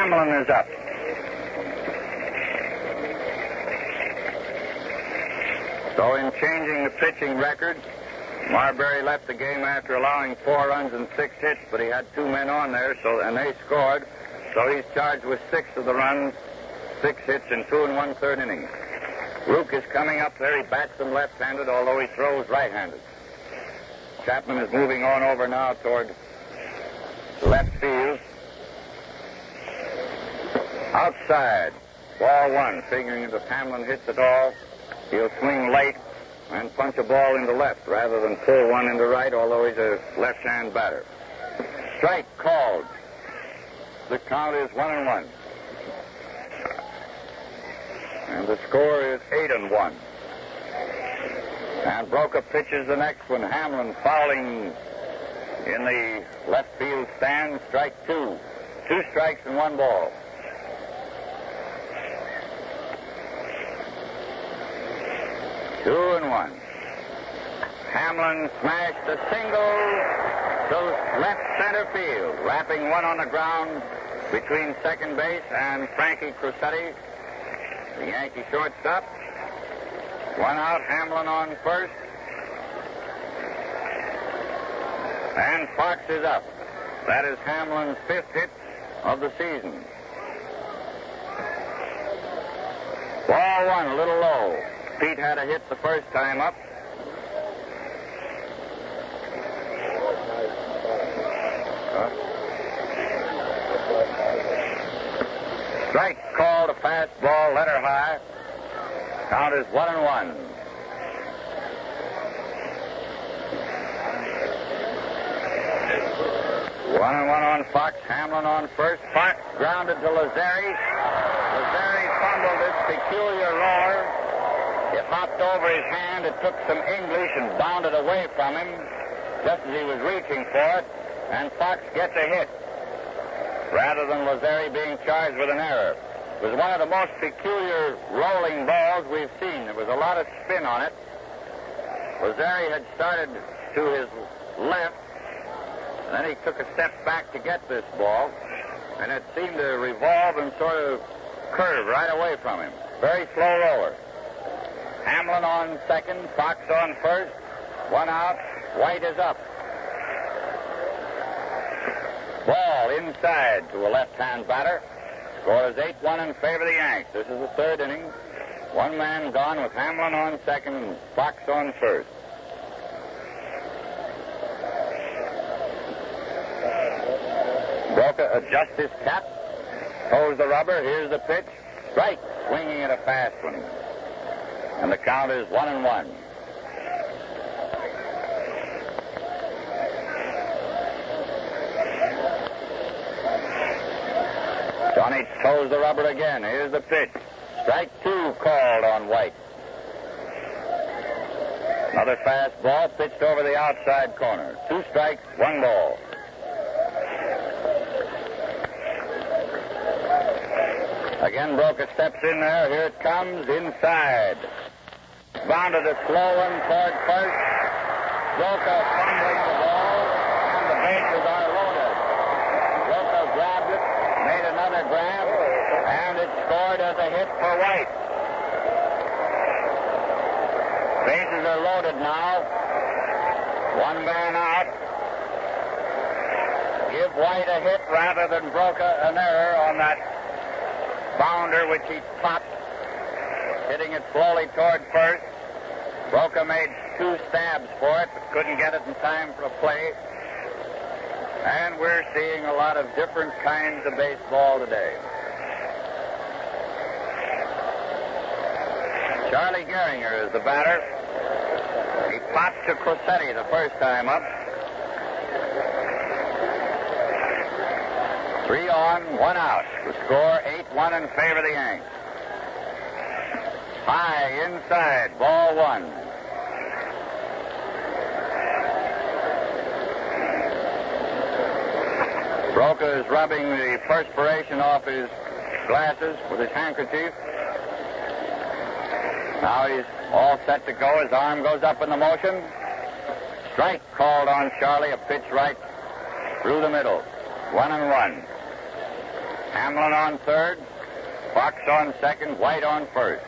Hamlin is up. So in changing the pitching record, Marbury left the game after allowing 4 runs and 6 hits, but he had 2 men on there, and they scored. So he's charged with 6 of the runs, 6 hits in 2 1/3 innings. Rook is coming up there. He bats them left-handed, although he throws right-handed. Chapman is moving on over now toward left field. Outside, ball 1, figuring if Hamlin hits it all, he'll swing late and punch a ball into left rather than pull one into right, although he's a left-hand batter. Strike called. The count is 1-1. And the score is 8-1. And Broca pitches the next one. Hamlin fouling in the left field stand. Strike 2. 2 strikes and 1 ball. Two and 1. Hamlin smashed a single to left center field, wrapping one on the ground between second base and Frankie Crosetti, the Yankee shortstop. 1 out, Hamlin on first. And Fox is up. That is Hamlin's 5th hit of the season. Ball 1, a little low. Pete had a hit the first time up. Strike called, a fastball, letter high. Count is 1-1. One and one on Fox. Hamlin on first. Fox grounded to Lazzeri. Lazzeri fumbled his peculiar roar. It hopped over his hand. It took some English and bounded away from him just as he was reaching for it. And Fox gets a hit rather than Lazzeri being charged with an error. It was one of the most peculiar rolling balls we've seen. There was a lot of spin on it. Lazzeri had started to his left, and then he took a step back to get this ball, and it seemed to revolve and sort of curve right away from him. Very slow roller. Hamlin on second, Fox on first. 1 out, White is up. Ball inside to a left-hand batter. Score is 8-1 in favor of the Yanks. This is the 3rd inning. 1 man gone with Hamlin on second and Fox on first. Broca adjusts his cap, toes the rubber. Here's the pitch. Strike, swinging at a fast one. And the count is 1-1. Johnny toes the rubber again. Here's the pitch. Strike 2 called on White. Another fastball pitched over the outside corner. 2 strikes, 1 ball. Again, Broca steps in there. Here it comes inside. Bounded a slow one toward first. Broca fumbling the ball, and the bases are loaded. Broca grabbed it, made another grab, and it scored as a hit for White. Bases are loaded now. 1 man out. Give White a hit rather than Broca an error on that bounder which he topped, hitting it slowly toward first. Broca made 2 stabs for it, but couldn't get it in time for a play. And we're seeing a lot of different kinds of baseball today. Charlie Gehringer is the batter. He popped to Crosetti the first time up. 3 on, 1 out. The score 8-1 in favor of the Yanks. High inside, ball 1. Broca is rubbing the perspiration off his glasses with his handkerchief. Now he's all set to go. His arm goes up in the motion. Strike called on Charlie, a pitch right through the middle. 1-1. Hamlin on third, Fox on second, White on first.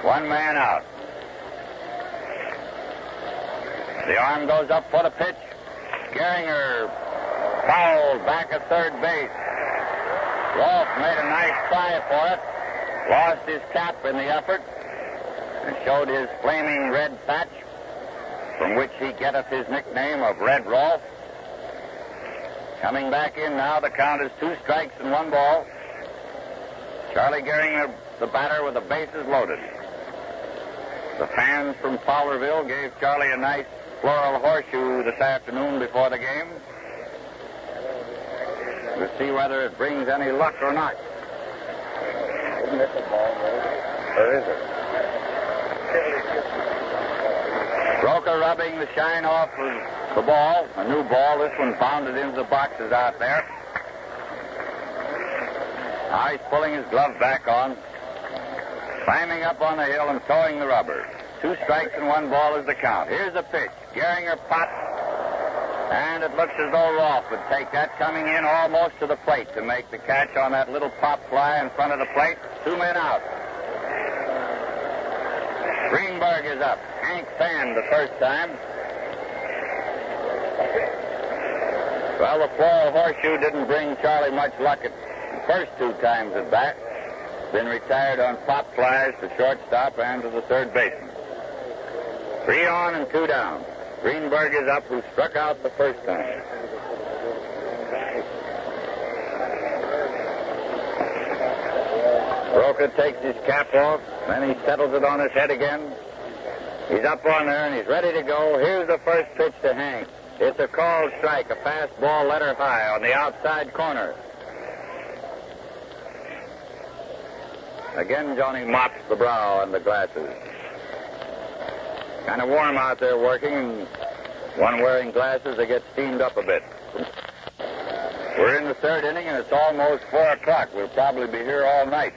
One man out. The arm goes up for the pitch. Gehringer fouled back at third base. Rolfe made a nice try for it. Lost his cap in the effort and showed his flaming red patch, from which he getteth his nickname of Red Rolfe. Coming back in now, the count is 2 strikes and 1 ball. Charlie Gehringer, the batter, with the bases loaded. The fans from Fowlerville gave Charlie a nice floral horseshoe this afternoon before the game. We'll see whether it brings any luck or not. Isn't it the ball, or is it? Broker rubbing the shine off of the ball, a new ball. This one bounded into the boxes out there. Now he's pulling his glove back on, climbing up on the hill and towing the rubber. 2 strikes and 1 ball is the count. Here's the pitch. Gehringer pots, and it looks as though Rolfe would take that, coming in almost to the plate to make the catch on that little pop fly in front of the plate. 2 men out. Greenberg is up. Hank fanned the first time. Well, the floral horseshoe didn't bring Charlie much luck at the first 2 times at bat. Been retired on pop flies to shortstop and to the third baseman. 3 on and 2 down. Greenberg is up, who struck out the first time. Broker takes his cap off, then he settles it on his head again. He's up on there and he's ready to go. Here's the first pitch to Hank. It's a called strike, a fastball letter high on the outside corner. Again, Johnny mops the brow and the glasses. Kind of warm out there working, and one wearing glasses, they get steamed up a bit. We're in the 3rd inning, and it's almost 4 o'clock. We'll probably be here all night.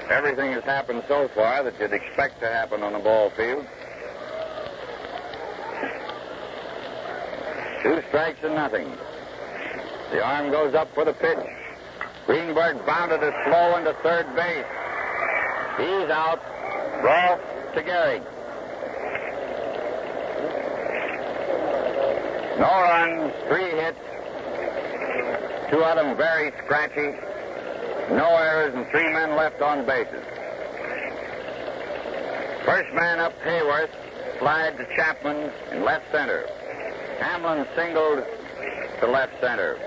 Everything has happened so far that you'd expect to happen on a ball field. 2 strikes and nothing. The arm goes up for the pitch. Greenberg bounded it slow into third base. He's out. Rolfe to Gehrig. No runs, 3 hits. 2 of them very scratchy. No errors and 3 men left on bases. First man up, Hayworth, flied to Chapman in left center. Hamlin singled to left center.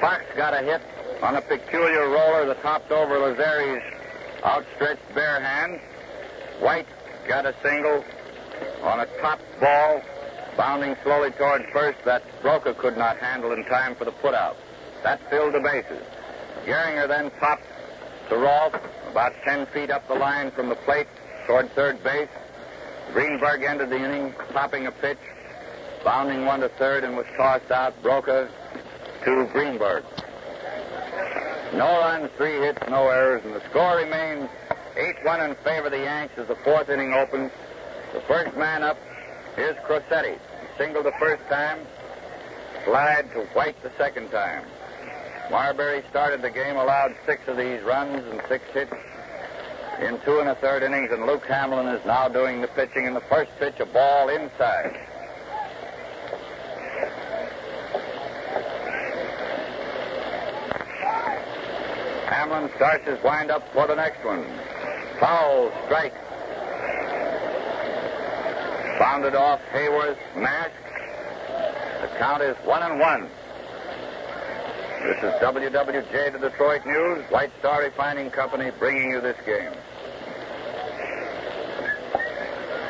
Fox got a hit on a peculiar roller that hopped over Lazari's outstretched bare hand. White got a single on a top ball, bounding slowly toward first, that Broca could not handle in time for the putout. That filled the bases. Gehringer then popped to Rolfe about 10 feet up the line from the plate toward third base. Greenberg ended the inning popping a pitch, bounding 1 to third, and was tossed out. Broca to Greenberg. No runs, 3 hits, no errors, and the score remains 8-1 in favor of the Yanks as the 4th inning opens. The first man up is Crosetti. He singled the first time, flied to White the second time. Marbury started the game, allowed 6 of these runs and 6 hits in 2 1/3 innings, and Luke Hamlin is now doing the pitching. In the first pitch, a ball inside. Hamlin starts his windup for the next one. Foul, strike. Bounded off Hayworth's mask. The count is 1-1. This is WWJ, the Detroit News, White Star Refining Company, bringing you this game.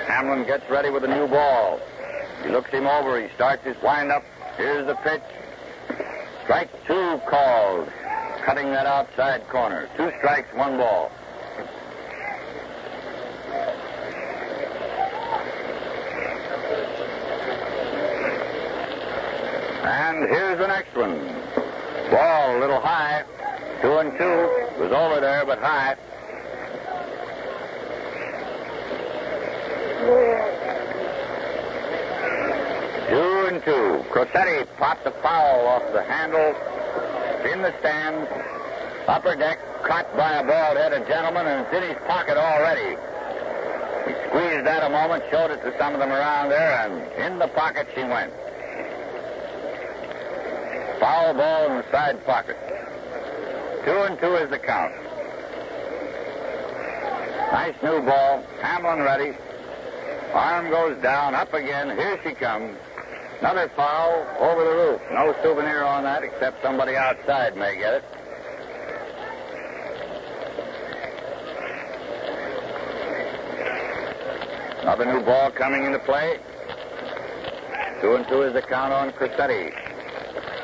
Hamlin gets ready with a new ball. He looks him over. He starts his windup. Here's the pitch. Strike 2 called, cutting that outside corner. 2 strikes, 1 ball. And here's the next one. Ball a little high. 2-2. Was over there, but high. Two. Crosetti popped the foul off the handle in the stands, upper deck, caught by a bald-headed gentleman, and it's in his pocket already. He squeezed that a moment, showed it to some of them around there, and in the pocket she went. Foul ball in the side pocket. 2-2 is the count. Nice new ball. Hamlin ready. Arm goes down, up again. Here she comes. Another foul over the roof. No souvenir on that, except somebody outside may get it. Another new ball coming into play. 2-2 is the count on Crissetti.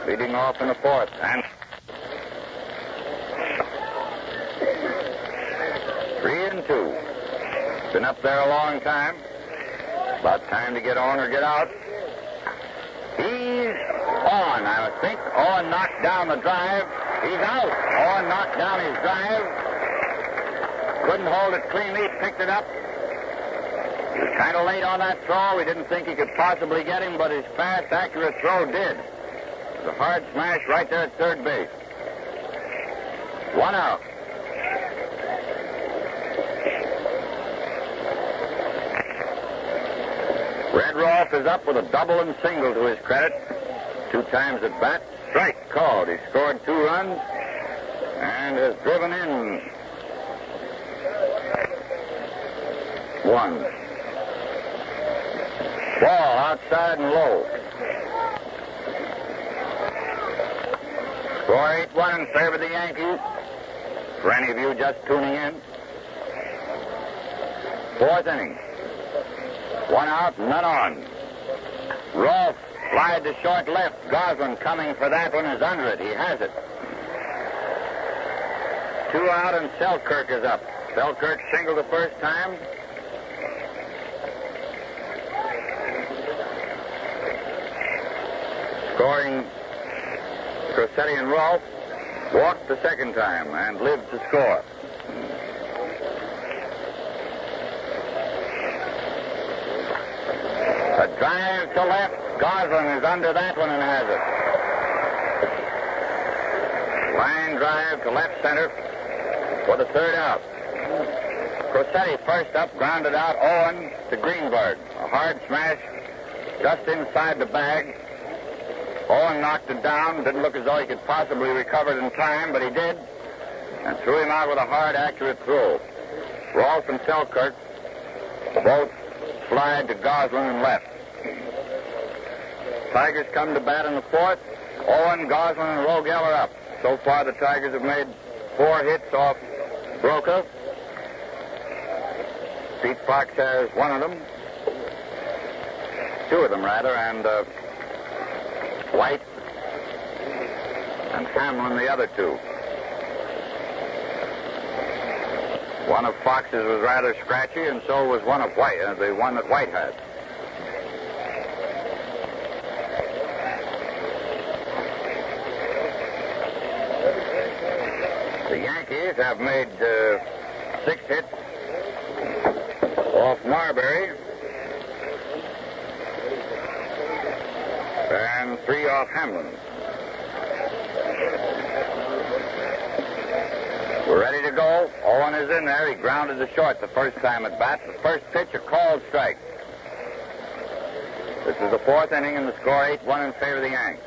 Leading off in the fourth. And 3-2. Been up there a long time. About time to get on or get out. He's on, I would think. Owen knocked down the drive. He's out. Owen knocked down his drive. Couldn't hold it cleanly. Picked it up. He was kind of late on that throw. We didn't think he could possibly get him, but his fast, accurate throw did. It was a hard smash right there at third base. 1 out. Red Rolfe is up with a double and single to his credit. 2 times at bat. Strike called. He scored 2 runs and has driven in 1. Ball outside and low. Score 8-1 in favor of the Yankees. For any of you just tuning in. 4th inning. 1 out, none on. Rolfe flied to short left. Goslin coming for that one is under it. He has it. 2 out and Selkirk is up. Selkirk singled the first time. Scoring Crissetti and Rolfe. Walked the second time and lived to score. A drive to left. Goslin is under that one and has it. Line drive to left center for the 3rd out. Crissetti first up, grounded out. Owen to Greenberg. A hard smash just inside the bag. Owen knocked it down. Didn't look as though he could possibly recover it in time, but he did. And threw him out with a hard, accurate throw. Rolfe and Selkirk both slide to Goslin and left. Tigers come to bat in the 4th. Owen, Goslin, and Rogel are up. So far, the Tigers have made 4 hits off Broca. Pete Fox has 1 of them. 2 of them, rather, and White and Hamlin the other 2. One of Fox's was rather scratchy, and so was one of White, the one that White had. The Yankees have made 6 hits off Marbury and 3 off Hamlin. We're ready to go. Owen is in there. He grounded to short the first time at bat. The first pitch, a called strike. This is the 4th inning, and the score 8-1 in favor of the Yanks.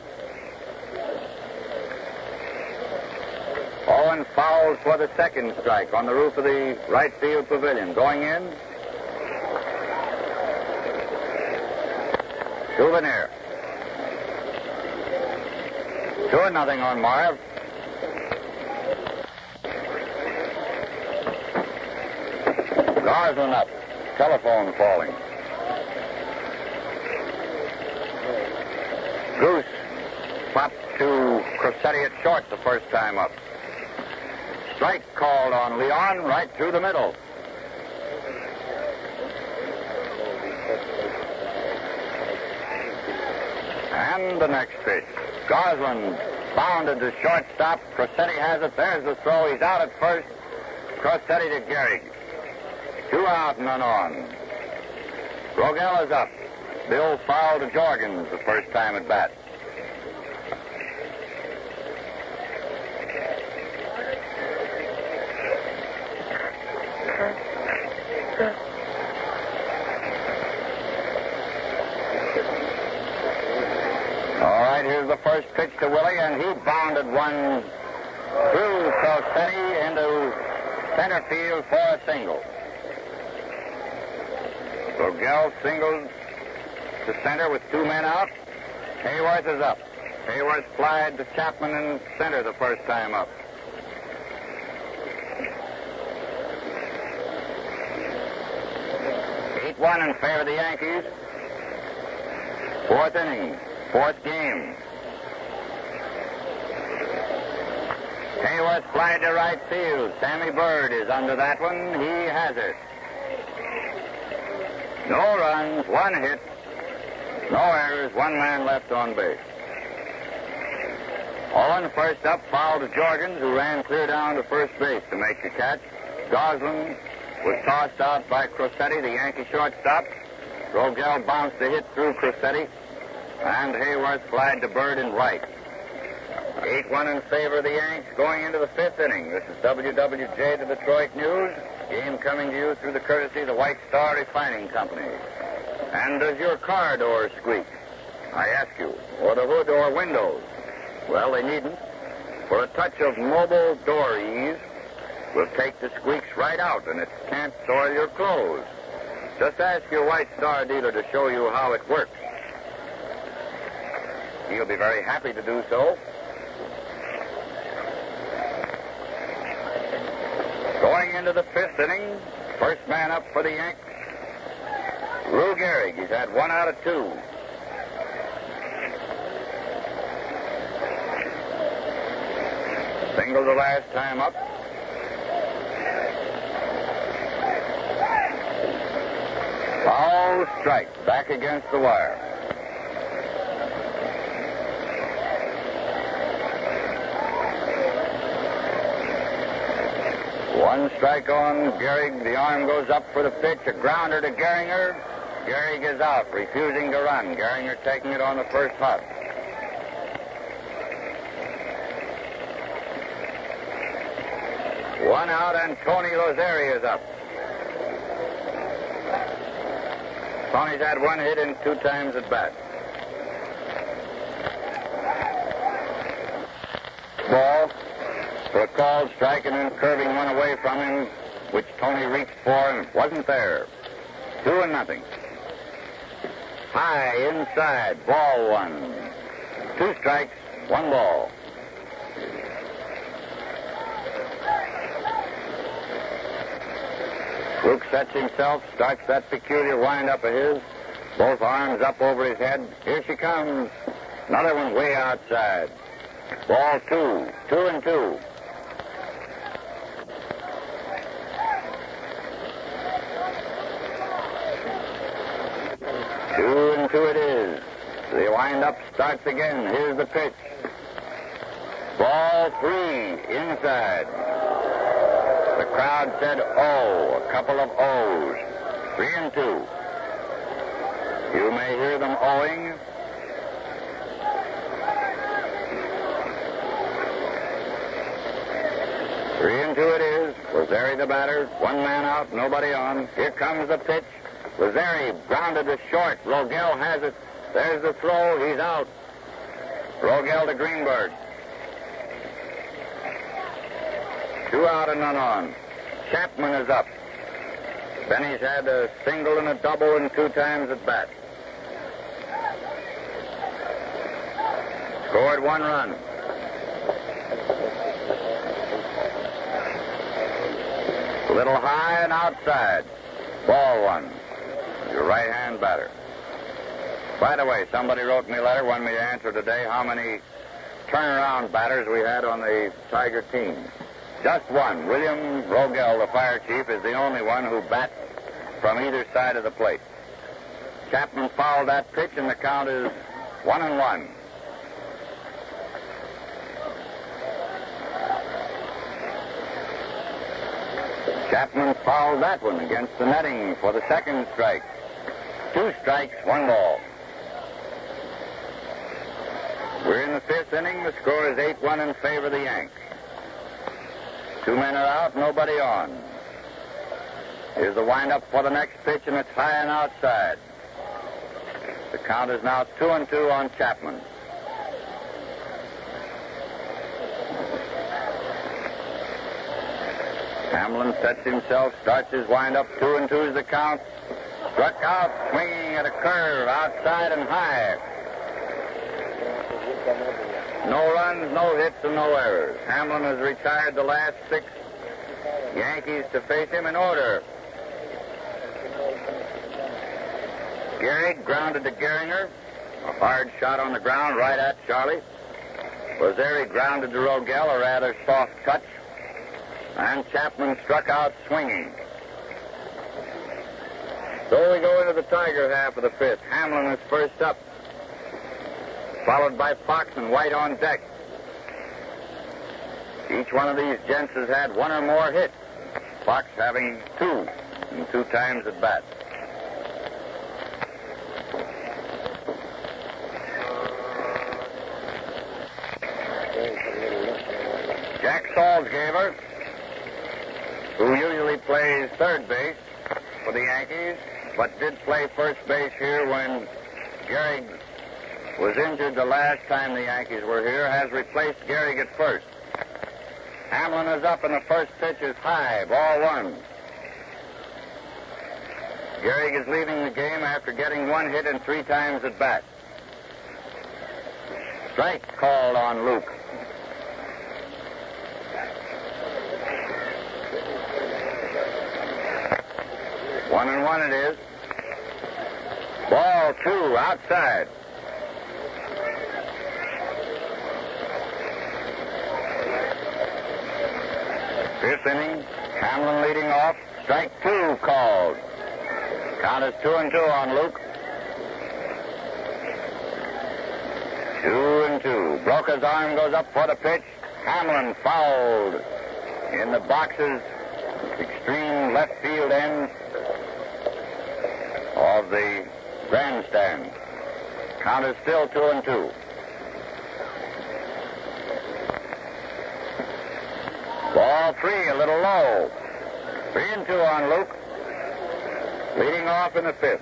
Owen fouls for the 2nd strike on the roof of the right field pavilion. Going in. Souvenir. 2-0 on Marv. Goslin up. Telephone falling. Goose popped to Crissetti at short the first time up. Strike called on Leon right through the middle. And the next pitch. Goslin bounded to shortstop. Crissetti has it. There's the throw. He's out at first. Crissetti to Gehrig. 2 out and none on. Rogel is up. Bill fouled to Jorgens the first time at bat. to Willie, and he bounded one through Crosetti into center field for a single. Rogel singled to center with 2 men out. Hayworth is up. Hayworth flied to Chapman in center the first time up. One in favor of the Yankees. 4th inning, 4th game. Hayworth flied to right field. Sammy Bird is under that one. He has it. No runs, 1 hit, no errors, 1 man left on base. Owen first up, fouled to Jorgens, who ran clear down to first base to make the catch. Goslin was tossed out by Crosetti, the Yankee shortstop. Rogel bounced the hit through Crosetti, and Hayworth flied to Bird in right. 8-1 in favor of the Yanks going into the 5th inning. This is WWJ, the Detroit News. Game coming to you through the courtesy of the White Star Refining Company. And does your car door squeak? I ask you. Or the hood or windows? Well, they needn't. For a touch of mobile door ease will take the squeaks right out, and it can't soil your clothes. Just ask your White Star dealer to show you how it works. He'll be very happy to do so. Going into the 5th inning, first man up for the Yanks, Lou Gehrig. He's had 1 out of 2. Single the last time up. Foul strike, back against the wire. One strike on Gehrig. The arm goes up for the pitch. A grounder to Gehringer. Gehrig is out, refusing to run. Gehringer taking it on the first hop. One out, and Tony Lozeri is up. Tony's had 1 hit in 2 times at bat. Ball for a called strike, and then curving one away from him, which Tony reached for and wasn't there. 2-0. High inside, ball 1. 2 strikes, 1 ball. Luke sets himself, starts that peculiar wind-up of his. Both arms up over his head. Here she comes. Another one way outside. Ball 2. 2-2. Two and two it is. The wind-up starts again. Here's the pitch. Ball 3 inside. The crowd said, oh, a couple of O's. 3-2. You may hear them owing. Three and 2 it is. Lozeri the batter. 1 man out, nobody on. Here comes the pitch. Lozeri grounded to short. Rogel has it. There's the throw. He's out. Rogel to Greenberg. 2 out and none on. Chapman is up. Benny's had a single and a double and 2 times at bat. Scored 1 run. A little high and outside. Ball 1. Your right-hand batter. By the way, somebody wrote me a letter, wanted me to answer today how many turnaround batters we had on the Tiger team. Just one. William Rogel, the fire chief, is the only one who bats from either side of the plate. Chapman fouled that pitch, and the count is 1-1. Chapman fouled that one against the netting for the second strike. 2 strikes, 1 ball. We're in the 5th inning. The score is 8-1 in favor of the Yanks. 2 men are out, nobody on. Here's the windup for the next pitch, and it's high and outside. The count is now 2-2 on Chapman. Hamlin sets himself, starts his windup. 2-2's the count. Struck out, swinging at a curve, outside and high. No runs, no hits, and no errors. Hamlin has retired the last 6 Yankees to face him in order. Gehrig grounded to Gehringer. A hard shot on the ground right at Charlie. Lazeri grounded to Rogel, a rather soft touch. And Chapman struck out swinging. So we go into the Tiger half of the 5th. Hamlin is first up, followed by Fox and White on deck. Each one of these gents has had 1 or more hits. Fox having 2 and 2 times at bat. Jack Salzgeber, who usually plays third base for the Yankees, but did play first base here when Gehrig was injured the last time the Yankees were here, has replaced Gehrig at first. Hamlin is up, and the first pitch is high, ball 1. Gehrig is leaving the game after getting 1 hit and 3 times at bat. Strike called on Luke. One and 1 it is. Ball 2, outside. Fifth inning, Hamlin leading off. Strike 2 called. Count is 2-2 on Luke. 2-2. Broca's arm goes up for the pitch. Hamlin fouled in the box's extreme left field end of the grandstand. Count is still 2-2. Ball 3, a little low. 3-2 on Luke. Leading off in the 5th.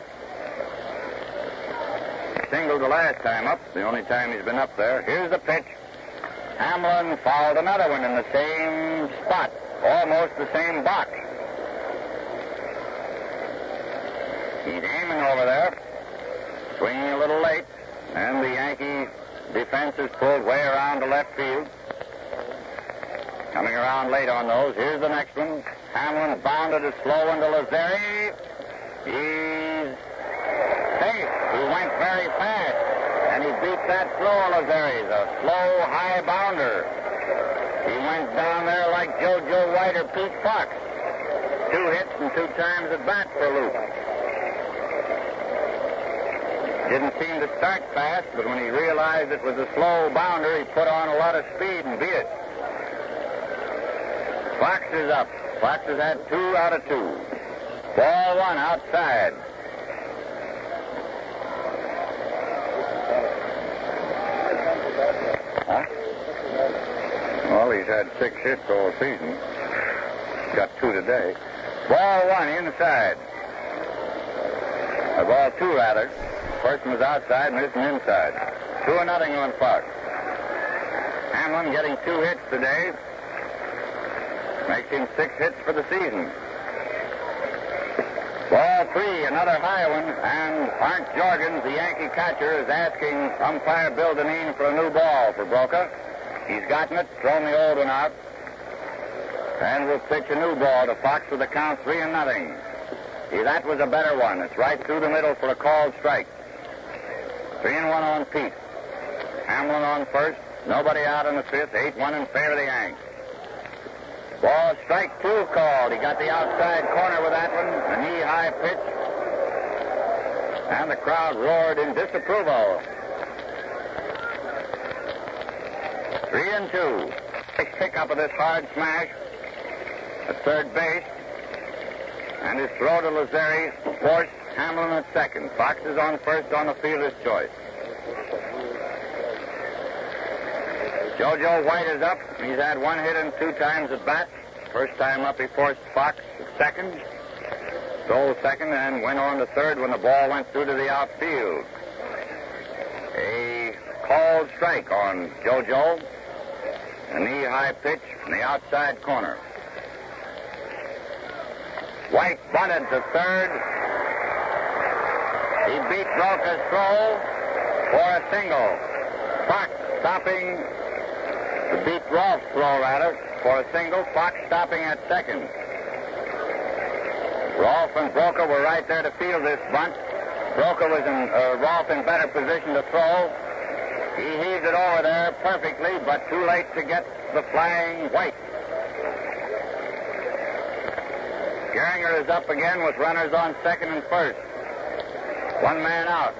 Singled the last time up, the only time he's been up there. Here's the pitch. Hamlin fouled another one in the same spot, almost the same box. He's aiming over there, swinging a little late, and the Yankee defense is pulled way around to left field. Coming around late on those. Here's the next one. Hamlin bounded a slow one to Lazeri. He's safe. He went very fast, and he beat that slow Lazeri's, a slow, high bounder. He went down there like JoJo White or Pete Fox. 2 hits and 2 times at bat for Luke. Didn't seem to start fast, but when he realized it was a slow bounder, he put on a lot of speed and beat it. Fox is up. Fox has had 2 out of 2. Ball 1 outside. Huh? Well, he's had 6 hits all season. Got 2 today. Ball 1 inside. Ball 2 rather. First one was outside and this one inside. 2-0 on Fox. Hamlin getting 2 hits today. Makes him 6 hits for the season. Ball 3, another high one, and Art Jorgens, the Yankee catcher, is asking umpire Bill Dineen for a new ball for Broca. He's gotten it, thrown the old one out, and will pitch a new ball to Fox with the count 3-0. That was a better one. It's right through the middle for a called strike. 3-1 on Pete. Hamlin on first, nobody out in the 5th, 8-1 in favor of the Yanks. Ball strike 2 called. He got the outside corner with that one. A knee-high pitch. And the crowd roared in disapproval. 3-2. Nice pickup of this hard smash at third base. And his throw to Lazeri forced Hamlin at second. Fox is on first on the fielder's choice. JoJo White is up. He's had 1 hit and 2 times at bat. First time up, he forced Fox at second. Stole second and went on to third when the ball went through to the outfield. A called strike on JoJo. A knee-high pitch from the outside corner. White bunted to third. He beat Broca's throw for a single. Fox stopping to beat Rolfe's throw, rather, for a single. Fox stopping at second. Rolfe and Broca were right there to field this bunt. Rolfe in better position to throw. He heaved it over there perfectly, but too late to get the flying White. Gehringer is up again with runners on second and first. One man out.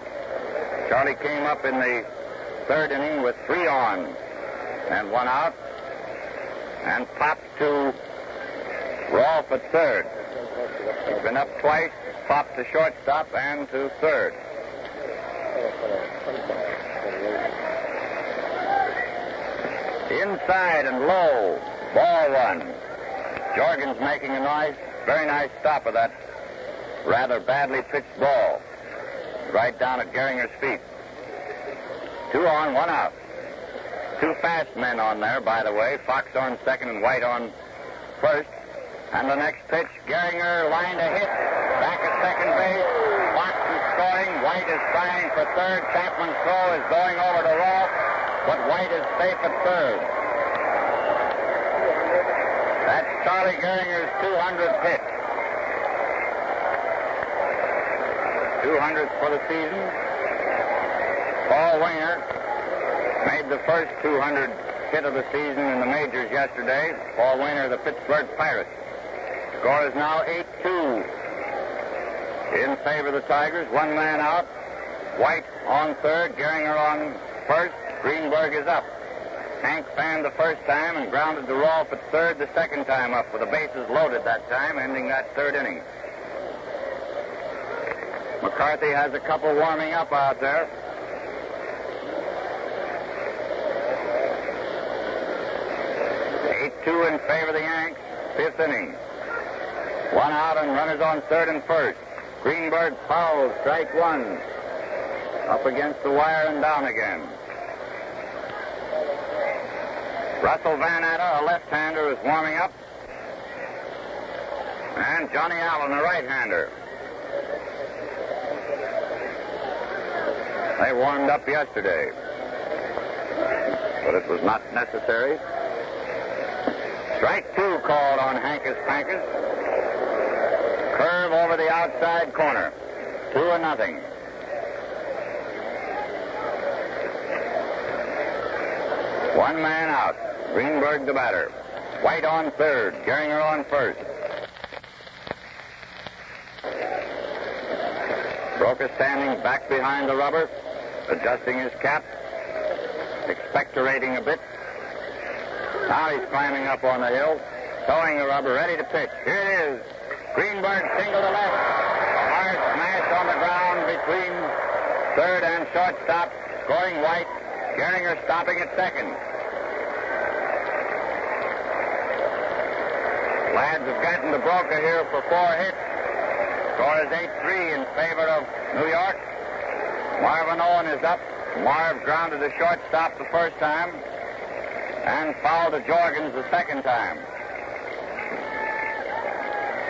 Charlie came up in the third inning with 3 on and 1 out, and popped to Rolfe at third. He's been up twice, popped to shortstop and to third. Inside and low, ball 1. Jorgen's making a very nice stop of that rather badly pitched ball. Right down at Gehringer's feet. 2 on, 1 out. 2 fast men on there, by the way. Fox on second and White on first. And the next pitch, Gehringer lined a hit. Back at second base. Fox is scoring. White is trying for third. Chapman's throw is going over to Rolfe, but White is safe at third. That's Charlie Gehringer's 200th hit. 200th for the season. Paul Winger made the first 200 hit of the season in the majors yesterday. Paul Winger of the Pittsburgh Pirates. Score is now 8-2 in favor of the Tigers. 1 man out. White on third. Gehringer on first. Greenberg is up. Hank fanned the first time and grounded to Rolfe at third the second time up with the bases loaded that time, ending that third inning. McCarthy has a couple warming up out there. Two in favor of the Yanks. 5th inning. 1 out and runners on third and first. Greenberg fouls, strike 1. Up against the wire and down again. Russell Van Atta, a left-hander, is warming up. And Johnny Allen, a right-hander. They warmed up yesterday, but it was not necessary. Strike 2 called on Hankus Pankus. Curve over the outside corner. 2-0. One man out. Greenberg the batter. White on third. Gehringer on first. Broca standing back behind the rubber, adjusting his cap, expectorating a bit. Now he's climbing up on the hill, towing the rubber, ready to pitch. Here it is. Greenberg single to left. A hard smash on the ground between third and shortstop, scoring White. Gehringer stopping at second. Lads have gotten to Broca here for 4 hits. Score is 8-3 in favor of New York. Marvin Owen is up. Marv grounded to shortstop the first time and fouled to Jorgens the second time.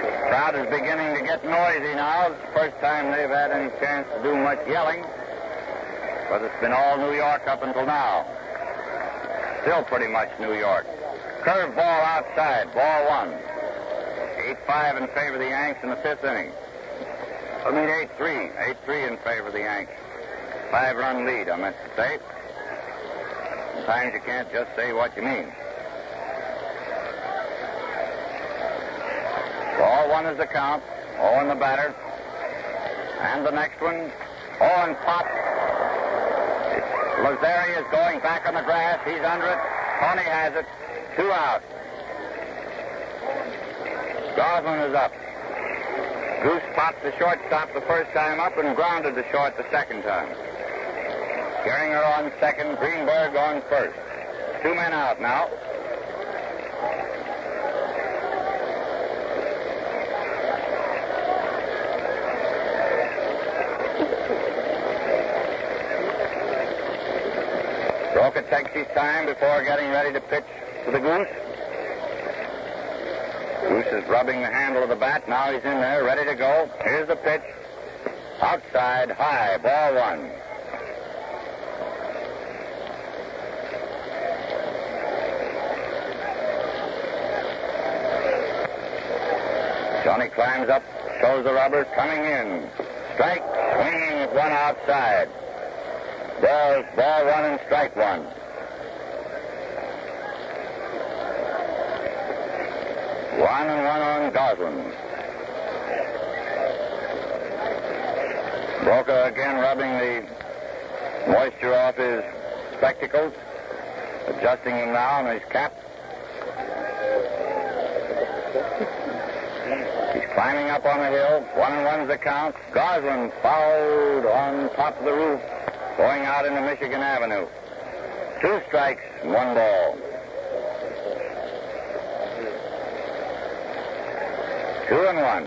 The crowd is beginning to get noisy now. It's the first time they've had any chance to do much yelling, but it's been all New York up until now. Still pretty much New York. Curve ball outside, ball 1. 8-5 in favor of the Yanks in the 5th inning. 8-3. 8-3 in favor of the Yanks. 5-run lead, I meant to say. Sometimes you can't just say what you mean. Ball 1 is the count. Owen the batter. And the next one, Owen pops. Lazari is going back on the grass. He's under it. Tony has it. 2 out. Goslin is up. Goose popped the shortstop the first time up and grounded the short the second time. Gehringer on second, Greenberg on first. 2 men out now. Broca takes his time before getting ready to pitch to the Goose. Goose is rubbing the handle of the bat. Now he's in there, ready to go. Here's the pitch. Outside, high, ball one. Johnny climbs up, shows the rubber, coming in. Strike, swinging with one outside. Ball one and strike one. One and one on Goslin. Broca again rubbing the moisture off his spectacles, adjusting them now on his cap. He's climbing up on the hill. 1-1's the count. Goslin fouled on top of the roof, going out into Michigan Avenue. 2 strikes, 1 ball. 2-1.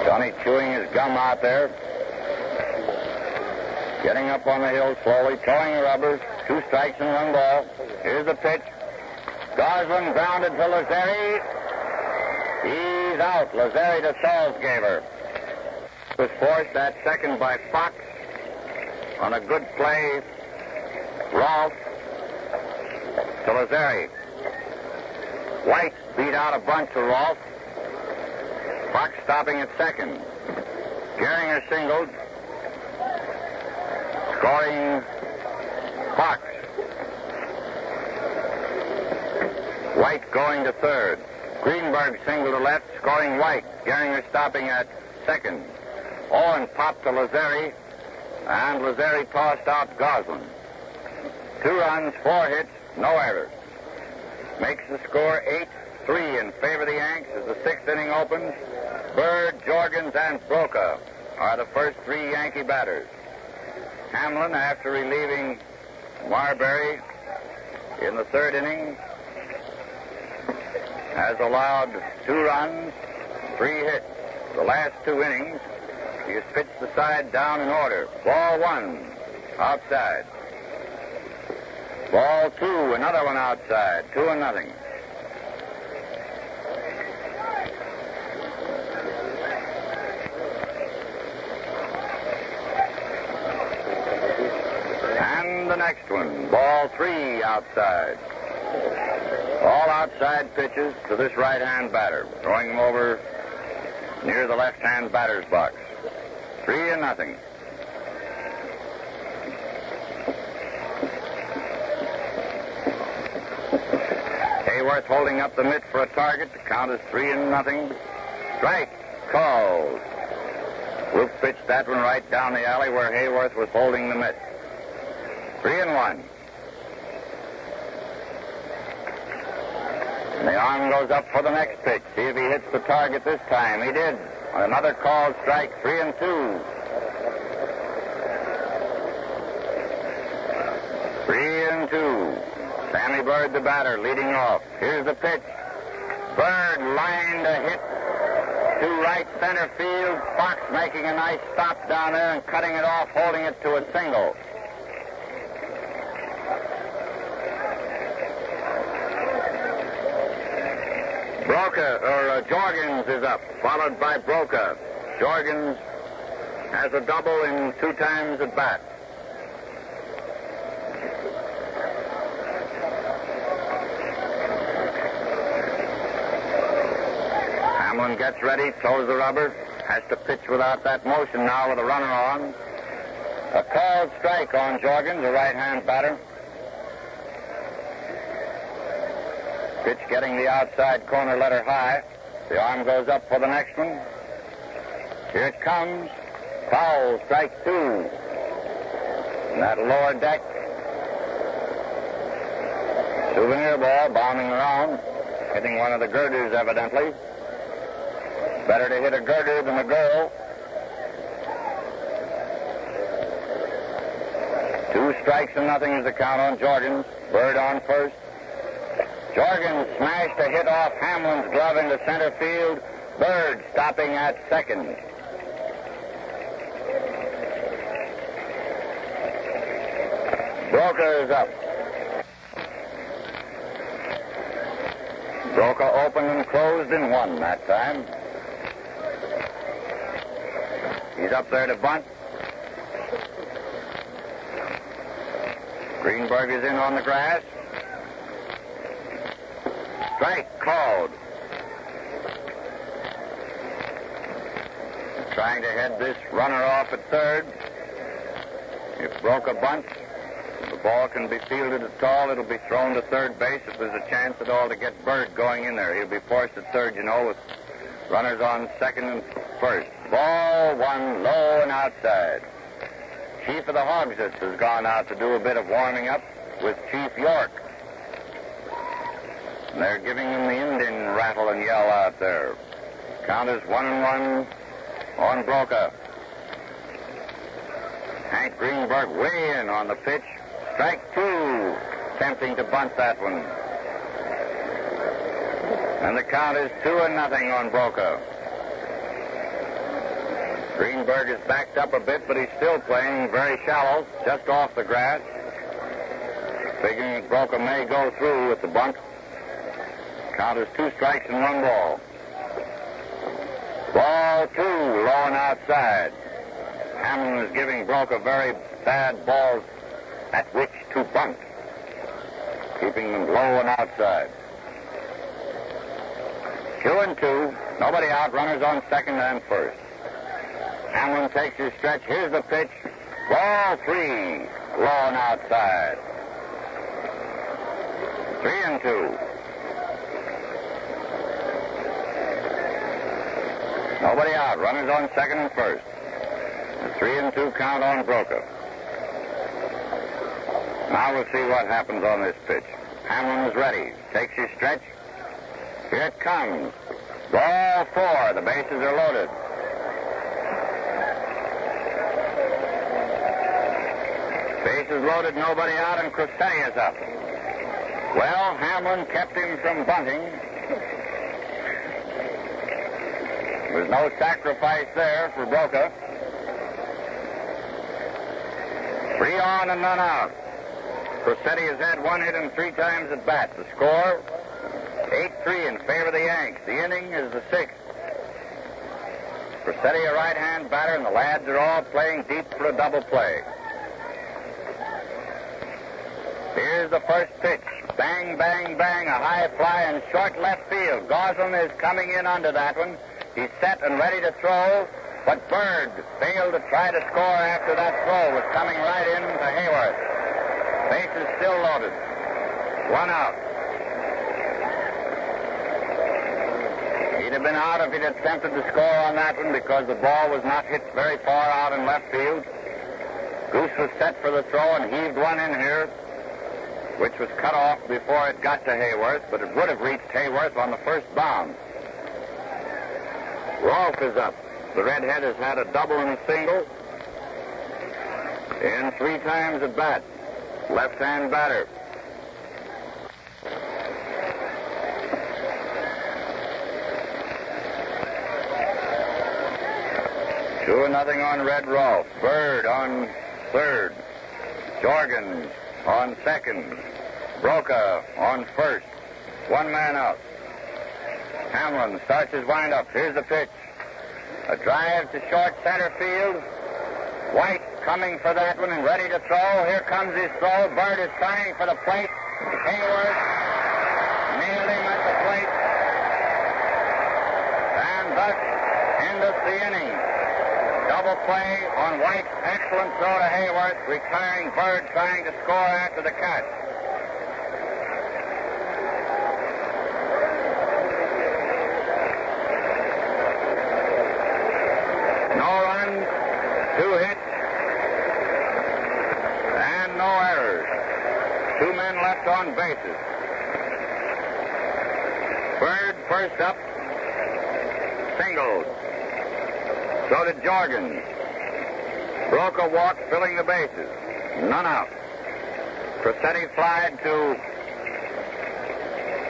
Johnny chewing his gum out there. Getting up on the hill slowly, towing the rubbers. 2 strikes and 1 ball. Here's the pitch. Goslin grounded to Lazzeri. He's out. Lazzeri to Salzgeber. Was forced at second by Fox on a good play. Rolfe to Lazzeri. White beat out a bunt to Rolfe. Fox stopping at second. Gehringer singled. Scoring Fox. White going to third. Greenberg singled to left, scoring White. Gehringer stopping at second. Owen popped to Lazzeri, and Lazzeri tossed out Goslin. 2 runs, 4 hits, no errors. Makes the score 8-3 in favor of the Yanks as the 6th inning opens. Bird, Jorgens, and Broca are the first 3 Yankee batters. Hamlin, after relieving Marbury in the 3rd inning, has allowed 2 runs, 3 hits. The last 2 innings, he has pitched the side down in order. Ball 1, outside. Ball 2, another one outside. 2-0. And the next one, ball 3, outside. All outside pitches to this right-hand batter, throwing them over near the left-hand batter's box. 3-0. Hayworth holding up the mitt for a target. The count is 3-0. Strike called. Wolf pitched that one right down the alley where Hayworth was holding the mitt. 3-1. And the arm goes up for the next pitch. See if he hits the target this time. He did. On another called strike, 3-2. 3-2. Sammy Bird, the batter, leading off. Here's the pitch. Bird lined a hit to right center field. Fox making a nice stop down there and cutting it off, holding it to a single. Jorgens is up, followed by Broca. Jorgens has a double in 2 times at bat. Hamlin gets ready, throws the rubber, has to pitch without that motion now with a runner on. A called strike on Jorgens, a right-hand batter. Pitch getting the outside corner letter high. The arm goes up for the next one. Here it comes. Foul, strike 2. And that lower deck. Souvenir ball bounding around, hitting one of the girders evidently. Better to hit a girder than a girl. 2 strikes and nothing is the count on Jorgens. Bird on first. Jorgens smashed a hit off Hamlin's glove into center field. Bird stopping at second. Broca is up. Broca opened and closed in one that time. He's up there to bunt. Greenberg is in on the grass. Strike called. Trying to head this runner off at third. If Broca bunts, the ball can be fielded at all. It'll be thrown to third base if there's a chance at all to get Bird going in there. He'll be forced at third, with runners on second and first. Ball one, low and outside. Chief of the Hogsets has gone out to do a bit of warming up with Chief York. And they're giving him the Indian rattle and yell out there. Count is 1-1 on Broca. Hank Greenberg way in on the pitch. Strike two. Attempting to bunt that one. And the count is 2-0 on Broca. Greenberg is backed up a bit, but he's still playing very shallow, just off the grass. Figuring that Broca may go through with the bunt. Count is 2 strikes and 1 ball. Ball 2, low and outside. Hamlin is giving Broca very bad balls at which to bunt, keeping them low and outside. 2-2, nobody out, runners on second and first. Hamlin takes his stretch. Here's the pitch. Ball 3, low and outside. 3-2. Nobody out. Runners on second and first. A 3-2 count on Broca. Now we'll see what happens on this pitch. Hamlin is ready. Takes his stretch. Here it comes. Ball 4. The bases are loaded. Bases loaded, nobody out, and Crosetti is up. Well, Hamlin kept him from bunting. There's no sacrifice there for Broca. 3 on and none out. Crosetti has had 1 hit and 3 times at bat. The score, 8-3 in favor of the Yanks. The inning is the 6th. Crosetti a right-hand batter, and the lads are all playing deep for a double play. Here's the first pitch. Bang, bang, bang, a high fly in short left field. Goslin is coming in under that one. He's set and ready to throw, but Bird failed to try to score after that throw. Was coming right in to Hayworth. Bases still loaded. 1 out. He'd have been out if he'd attempted to score on that one because the ball was not hit very far out in left field. Goose was set for the throw and heaved one in here, which was cut off before it got to Hayworth, but it would have reached Hayworth on the first bound. Rolfe is up. The redhead has had a double and a single in 3 times at bat. Left-hand batter. Two or nothing on Red Rolfe. Bird on third. Jorgens on second. Broca on first. 1 man out. Hamlin starts his windup. Here's the pitch. A drive to short center field. White coming for that one and ready to throw. Here comes his throw. Bird is trying for the plate. Hayworth nailed him at the plate. And thus endeth the inning. Double play on White's excellent throw to Hayworth, retiring Bird trying to score after the catch. No runs, 2 hits, and no errors. 2 men left on bases. Bird first up, singled. So did Jorgens. Broca walked, filling the bases. None out. Crosetti flied to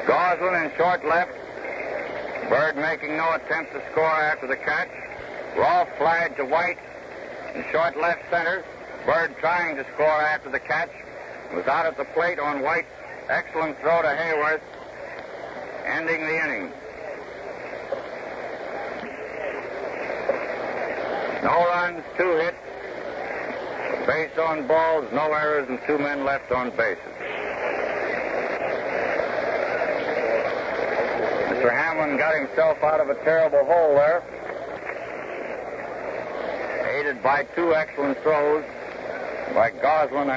Goslin in short left. Bird making no attempt to score after the catch. Rolfe flied to White in short left center. Bird trying to score after the catch. was out at the plate on White. Excellent throw to Hayworth, ending the inning. No runs, 2 hits, base on balls, no errors, and 2 men left on bases. Mr. Hamlin got himself out of a terrible hole there, aided by 2 excellent throws by Goslin and